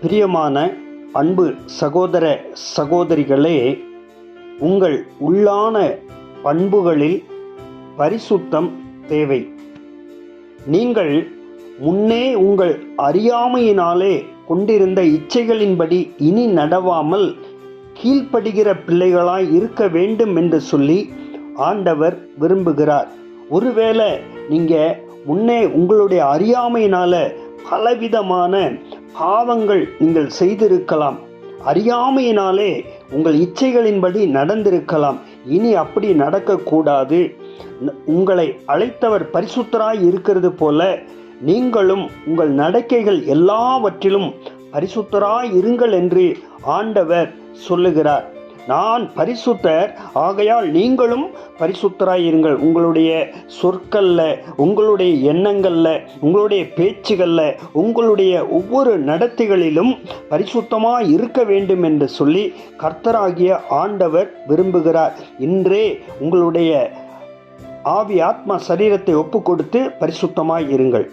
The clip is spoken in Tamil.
பிரியமான அன்பு சகோதர சகோதரிகளே, உங்கள் உள்ளான பண்புகளில் பரிசுத்தம் தேவை. நீங்கள் முன்னே உங்கள் அறியாமையினாலே கொண்டிருந்த இச்சைகளின்படி இனி நடவாமல் கீழ்ப்படுகிற பிள்ளைகளாய் இருக்க வேண்டும் என்று சொல்லி ஆண்டவர் விரும்புகிறார். ஒருவேளை நீங்கள் முன்னே உங்களுடைய அறியாமையினால பலவிதமான பாவங்கள் நீங்கள் செய்திருக்கலாம். அறியாமையினாலே உங்கள் இச்சைகளின்படி நடந்திருக்கலாம். இனி அப்படி நடக்கக்கூடாது. உங்களை அழைத்தவர் பரிசுத்தராய் இருக்கிறது போல நீங்களும் உங்கள் நடக்கைகள் எல்லாவற்றிலும் பரிசுத்தராய் இருங்கள் என்று ஆண்டவர் சொல்லுகிறார். நான் பரிசுத்தர், ஆகையால் நீங்களும் பரிசுத்தராய் இருங்கள். உங்களுடைய சொற்கள்ல, உங்களுடைய எண்ணங்கள்ல, உங்களுடைய பேச்சுகள்ல, உங்களுடைய ஒவ்வொரு நடத்தைகளிலும் பரிசுத்தமாய் இருக்க வேண்டும் என்று சொல்லி கர்த்தராகிய ஆண்டவர் விரும்புகிறார். இன்றே உங்களுடைய ஆவி ஆத்மா சரீரத்தை ஒப்பு கொடுத்து பரிசுத்தமாய் இருங்கள்.